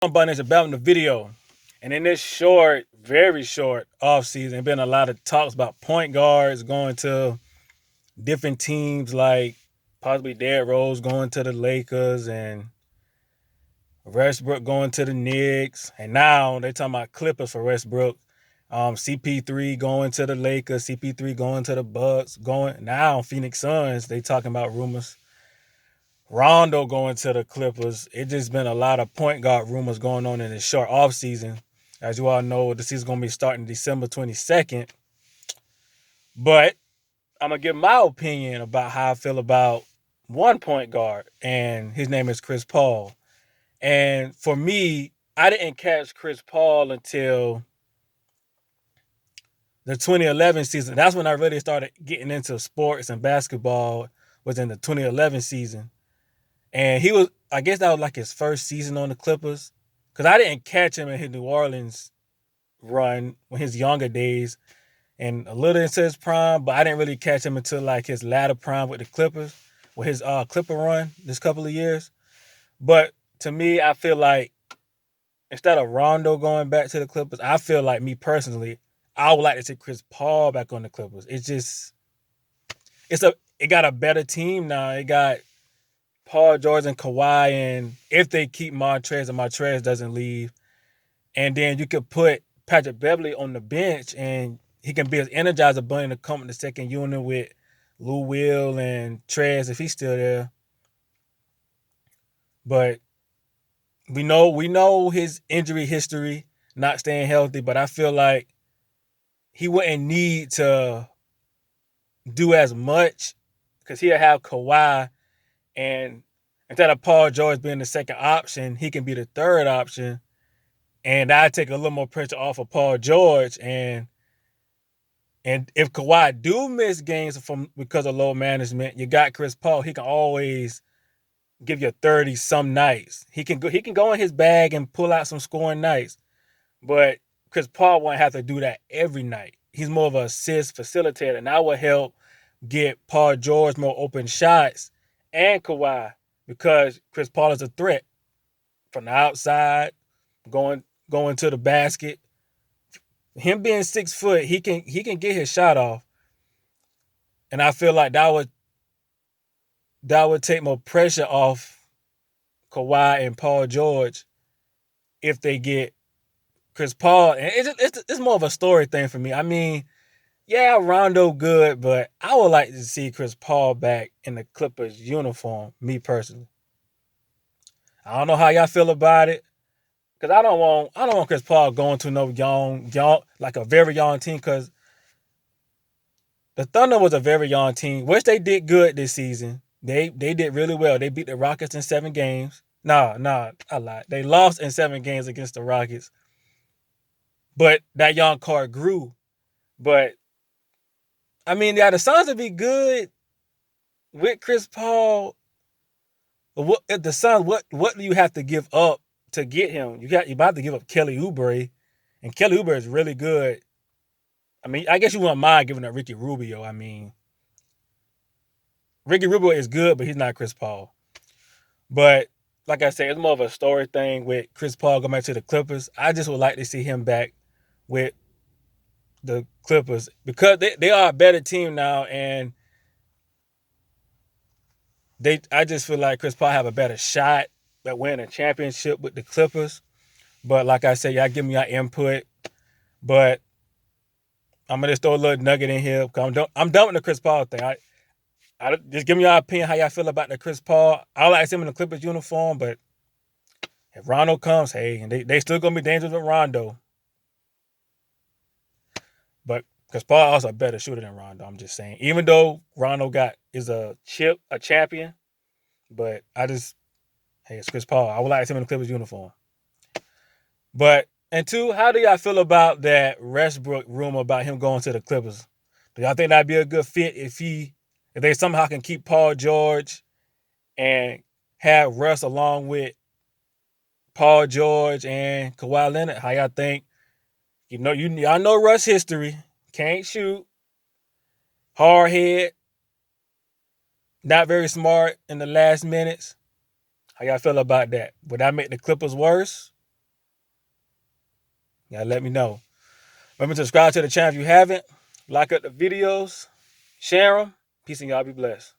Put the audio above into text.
Button is about the video. And in this short, very short offseason, been a lot of talks about point guards going to different teams, like possibly Derrick Rose going to the Lakers and Westbrook going to the Knicks. And now they talking about Clippers for Westbrook. CP3 going to the Lakers, CP3 going to the Bucks, going now Phoenix Suns. They talking about rumors. Rondo going to the Clippers. It just been a lot of point guard rumors going on in this short offseason. As you all know, the season's going to be starting December 22nd. But I'm going to give my opinion about how I feel about one point guard, and his name is Chris Paul. And for me, I didn't catch Chris Paul until the 2011 season. That's when I really started getting into sports and basketball, was in the 2011 season. And he was, I guess that was like his first season on the Clippers. Because I didn't catch him in his New Orleans run when his younger days and a little into his prime, but I didn't really catch him until like his latter prime with the Clippers, with his Clipper run this couple of years. But to me, I feel like instead of Rondo going back to the Clippers, I feel like me personally, I would like to see Chris Paul back on the Clippers. It got a better team now. It got Paul George and Kawhi, and if they keep Montrez and Montrez doesn't leave, and then you could put Patrick Beverly on the bench, and he can be as energizer bunny to come in the second unit with Lou Will and Trez if he's still there. But we know his injury history, not staying healthy, but I feel like he wouldn't need to do as much because he'll have Kawhi, and instead of Paul George being the second option, he can be the third option. And I take a little more pressure off of Paul George. And if Kawhi do miss games from because of low management, you got Chris Paul. He can always give you 30 some nights. He can go in his bag and pull out some scoring nights. But Chris Paul won't have to do that every night. He's more of an assist facilitator, and that will help get Paul George more open shots and Kawhi, because Chris Paul is a threat from the outside, going to the basket. Him being 6 foot, he can get his shot off, and I feel like that would take more pressure off Kawhi and Paul George if they get Chris Paul. And it's more of a story thing for me. I mean, yeah, Rondo good, but I would like to see Chris Paul back in the Clippers uniform. Me personally, I don't know how y'all feel about it. Cause I don't want Chris Paul going to no young like a very young team. Cause the Thunder was a very young team, which they did good this season. They did really well. They beat the Rockets in 7 games. Nah, I lied. They lost in 7 games against the Rockets. But that young car grew. But I mean, yeah, the Suns would be good with Chris Paul. What if the Suns? What do you have to give up to get him? You about to give up Kelly Oubre, and Kelly Oubre is really good. I mean, I guess you wouldn't mind giving up Ricky Rubio. I mean, Ricky Rubio is good, but he's not Chris Paul. But like I said, it's more of a story thing with Chris Paul going back to the Clippers. I just would like to see him back with the Clippers because they are a better team now, and I just feel like Chris Paul have a better shot at winning a championship with the Clippers. But like I said, y'all give me your input. But I'm gonna just throw a little nugget in here because I'm done with the Chris Paul thing. I just give me your opinion how y'all feel about the Chris Paul. I like to see him in the Clippers uniform, but if Rondo comes, hey, and they still gonna be dangerous with Rondo. But Chris Paul also a better shooter than Rondo. I'm just saying. Even though Rondo is a champion, but hey, it's Chris Paul. I would like to see him in the Clippers uniform. But and two, how do y'all feel about that Westbrook rumor about him going to the Clippers? Do y'all think that'd be a good fit if they somehow can keep Paul George and have Russ along with Paul George and Kawhi Leonard? How y'all think? Y'all know Russ history. Can't shoot. Hard head. Not very smart in the last minutes. How y'all feel about that? Would that make the Clippers worse? Yeah, let me know. Remember to subscribe to the channel if you haven't. Like up the videos. Share them. Peace and y'all be blessed.